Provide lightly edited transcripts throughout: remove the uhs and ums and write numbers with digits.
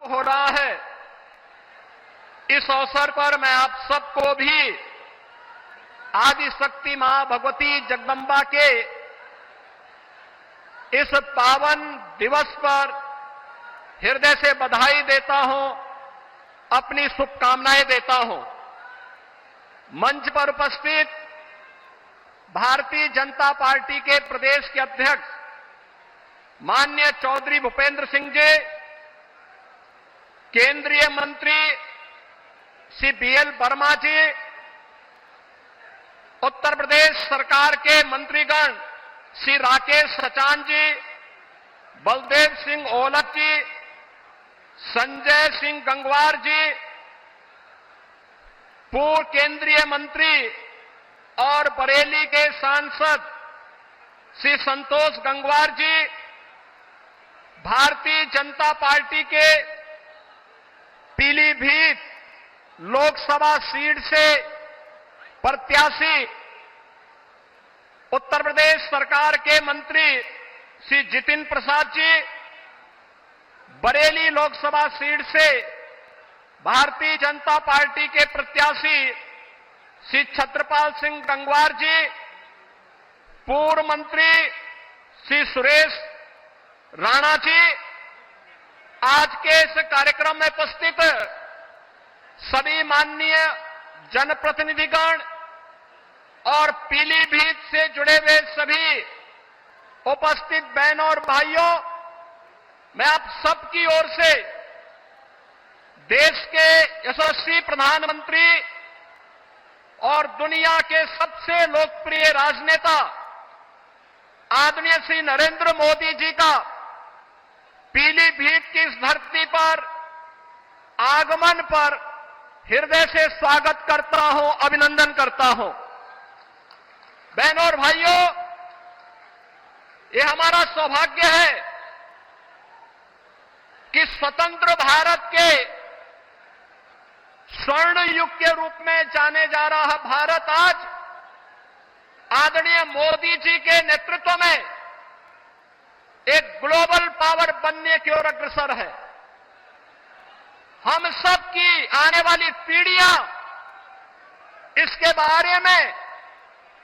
हो रहा है। इस अवसर पर मैं आप सबको भी आदि शक्ति मां भगवती जगदंबा के इस पावन दिवस पर हृदय से बधाई देता हूं, अपनी शुभकामनाएं देता हूं। मंच पर उपस्थित भारतीय जनता पार्टी के प्रदेश के अध्यक्ष माननीय चौधरी भूपेंद्र सिंह जी, केंद्रीय मंत्री श्री बीएल वर्मा जी, उत्तर प्रदेश सरकार के मंत्रीगण श्री राकेश सचान जी, बलदेव सिंह ओलख जी, संजय सिंह गंगवार जी, पूर्व केंद्रीय मंत्री और बरेली के सांसद श्री संतोष गंगवार जी, भारतीय जनता पार्टी के पीलीभीत लोकसभा सीट से प्रत्याशी उत्तर प्रदेश सरकार के मंत्री श्री जितिन प्रसाद जी, बरेली लोकसभा सीट से भारतीय जनता पार्टी के प्रत्याशी श्री छत्रपाल सिंह गंगवार जी, पूर्व मंत्री श्री सुरेश राणा जी, आज के इस कार्यक्रम में उपस्थित सभी माननीय जनप्रतिनिधिगण और पीलीभीत से जुड़े हुए सभी उपस्थित बहनों और भाइयों, मैं आप सबकी ओर से देश के यशस्वी प्रधानमंत्री और दुनिया के सबसे लोकप्रिय राजनेता आदरणीय श्री नरेंद्र मोदी जी का पीलीभीत की इस धरती पर आगमन पर हृदय से स्वागत करता हूं, अभिनंदन करता हूं। बहनों और भाइयों, ये हमारा सौभाग्य है कि स्वतंत्र भारत के स्वर्ण युग के रूप में जाने जा रहा भारत आज आदरणीय मोदी जी के नेतृत्व में एक ग्लोबल पावर बनने की ओर अग्रसर है। हम सब की आने वाली पीढ़ियां इसके बारे में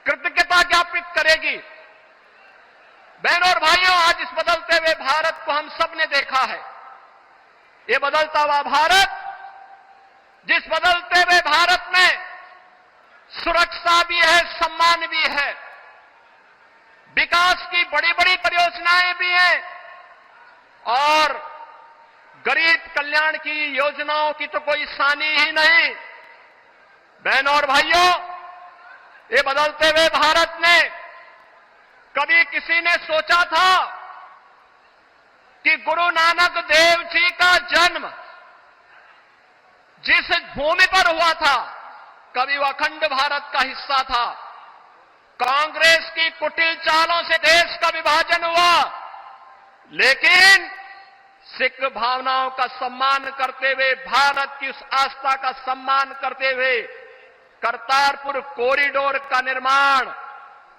कृतज्ञता ज्ञापित करेगी। बहनों और भाइयों, आज इस बदलते हुए भारत को हम सब ने देखा है। ये बदलता हुआ भारत, जिस बदलते हुए भारत में सुरक्षा भी है, सम्मान भी है, विकास की बड़ी बड़ी परियोजनाएं भी हैं और गरीब कल्याण की योजनाओं की तो कोई सानी ही नहीं। बहनों और भाइयों, ये बदलते हुए भारत में कभी किसी ने सोचा था कि गुरु नानक देव जी का जन्म जिस भूमि पर हुआ था, कभी वह अखंड भारत का हिस्सा था। कांग्रेस की कुटिल चालों से देश का विभाजन हुआ, लेकिन सिख भावनाओं का सम्मान करते हुए, भारत की उस आस्था का सम्मान करते हुए करतारपुर कॉरिडोर का निर्माण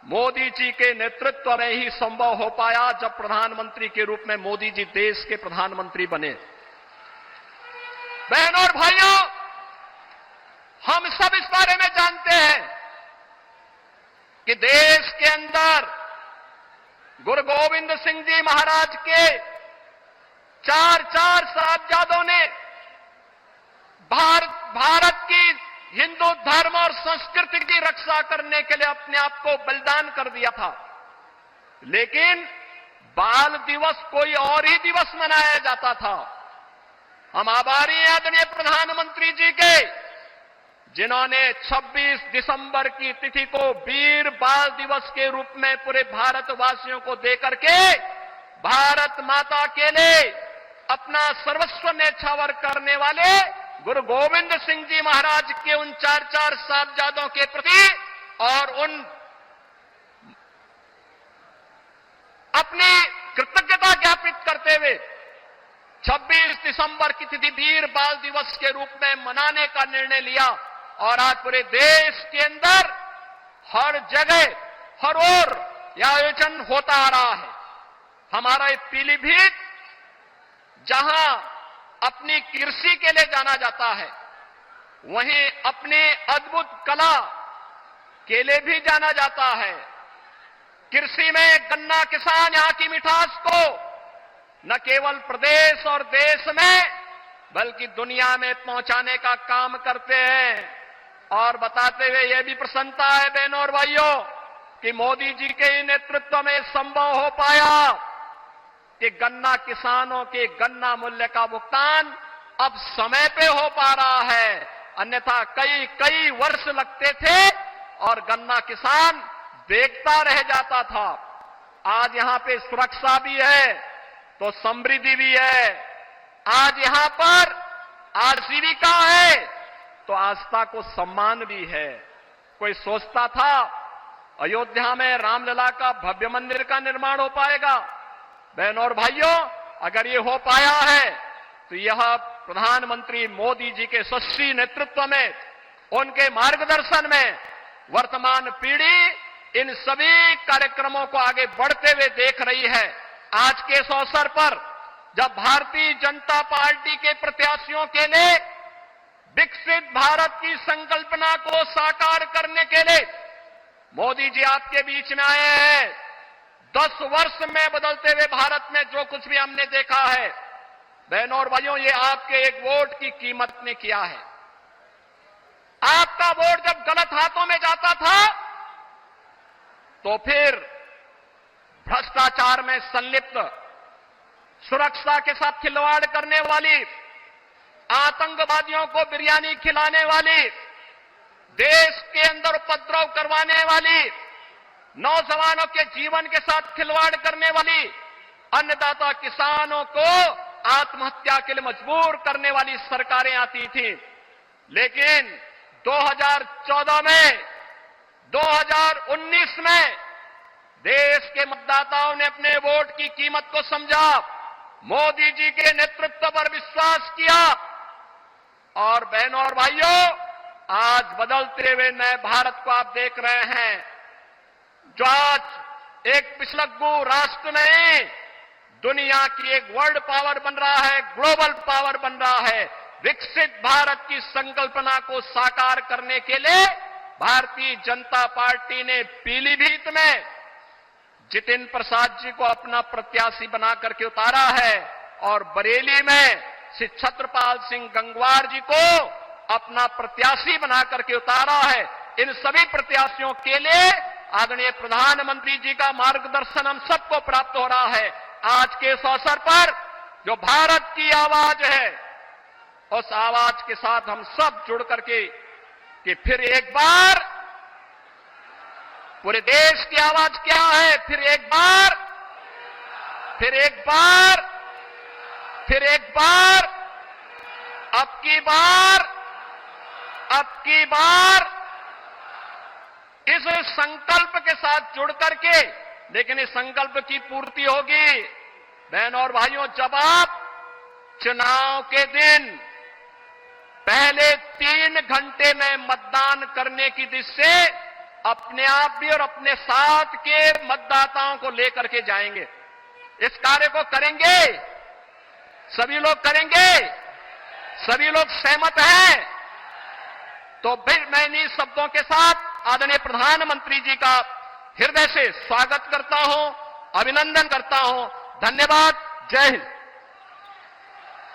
मोदी जी के नेतृत्व में ही संभव हो पाया, जब प्रधानमंत्री के रूप में मोदी जी देश के प्रधानमंत्री बने। बहनों और भाइयों, हम सब इस बारे में जानते हैं कि देश के अंदर गुरु गोविंद सिंह जी महाराज के चार साहिबजादों ने भारत की हिंदू धर्म और संस्कृति की रक्षा करने के लिए अपने आप को बलिदान कर दिया था। लेकिन बाल दिवस कोई और ही दिवस मनाया जाता था। हम आभारी हैं आदरणीय प्रधानमंत्री जी के, जिन्होंने 26 दिसंबर की तिथि को वीर बाल दिवस के रूप में पूरे भारतवासियों को देकर के भारत माता के लिए अपना सर्वस्व न्यौछावर करने वाले गुरु गोविंद सिंह जी महाराज के उन चार साहिबजादों के प्रति और उन अपनी कृतज्ञता ज्ञापित करते हुए 26 दिसंबर की तिथि वीर बाल दिवस के रूप में मनाने का निर्णय लिया। और आज पूरे देश के अंदर हर जगह हर ओर यह आयोजन होता आ रहा है। हमारा ये पीलीभीत, जहां अपनी कृषि के लिए जाना जाता है, वहीं अपनी अद्भुत कला के लिए भी जाना जाता है। कृषि में गन्ना किसान यहां की मिठास को न केवल प्रदेश और देश में बल्कि दुनिया में पहुंचाने का काम करते हैं। और बताते हुए यह भी प्रसन्नता है बहनों और भाइयों कि मोदी जी के नेतृत्व में संभव हो पाया कि गन्ना किसानों के गन्ना मूल्य का भुगतान अब समय पे हो पा रहा है, अन्यथा कई कई वर्ष लगते थे और गन्ना किसान देखता रह जाता था। आज यहां पे सुरक्षा भी है तो समृद्धि भी है। आज यहां पर आजीविका है तो आस्था को सम्मान भी है। कोई सोचता था अयोध्या में रामलला का भव्य मंदिर का निर्माण हो पाएगा? बहनों और भाइयों, अगर ये हो पाया है तो यह प्रधानमंत्री मोदी जी के यशस्वी नेतृत्व में, उनके मार्गदर्शन में वर्तमान पीढ़ी इन सभी कार्यक्रमों को आगे बढ़ते हुए देख रही है। आज के इस अवसर पर जब भारतीय जनता पार्टी के प्रत्याशियों के लिए विकसित भारत की संकल्पना को साकार करने के लिए मोदी जी आपके बीच में आए हैं, 10 वर्ष में बदलते हुए भारत में जो कुछ भी हमने देखा है, बहनों और भाइयों, ये आपके एक वोट की कीमत ने किया है। आपका वोट जब गलत हाथों में जाता था तो फिर भ्रष्टाचार में संलिप्त, सुरक्षा के साथ खिलवाड़ करने वाली, आतंकवादियों को बिरयानी खिलाने वाली, देश के अंदर उपद्रव करवाने वाली, नौजवानों के जीवन के साथ खिलवाड़ करने वाली, अन्नदाता किसानों को आत्महत्या के लिए मजबूर करने वाली सरकारें आती थी। लेकिन 2014 में, 2019 में देश के मतदाताओं ने अपने वोट की कीमत को समझा, मोदी जी के नेतृत्व पर विश्वास किया और बहनों और भाइयों, आज बदलते हुए नए भारत को आप देख रहे हैं, जो आज एक पिछलग्गू राष्ट्र नहीं, दुनिया की एक वर्ल्ड पावर बन रहा है, ग्लोबल पावर बन रहा है। विकसित भारत की संकल्पना को साकार करने के लिए भारतीय जनता पार्टी ने पीलीभीत में जितिन प्रसाद जी को अपना प्रत्याशी बना करके उतारा है और बरेली में श्री छत्रपाल सिंह गंगवार जी को अपना प्रत्याशी बना करके उतारा है। इन सभी प्रत्याशियों के लिए आदरणीय प्रधानमंत्री जी का मार्गदर्शन हम सबको प्राप्त हो रहा है। आज के इस अवसर पर जो भारत की आवाज है, उस आवाज के साथ हम सब जुड़ करके कि फिर एक बार पूरे देश की आवाज क्या है, फिर एक बार, फिर एक बार, फिर एक बार, अब की बार, अब की बार, इस संकल्प के साथ जुड़ करके, लेकिन इस संकल्प की पूर्ति होगी बहनों और भाइयों जब आप चुनाव के दिन पहले 3 घंटे में मतदान करने की दिशा से अपने आप भी और अपने साथ के मतदाताओं को लेकर के जाएंगे। इस कार्य को करेंगे, सभी लोग करेंगे, सभी लोग सहमत हैं। तो फिर मैं इन्हीं शब्दों के साथ आदरणीय प्रधानमंत्री जी का हृदय से स्वागत करता हूं, अभिनंदन करता हूं। धन्यवाद। जय हिंद।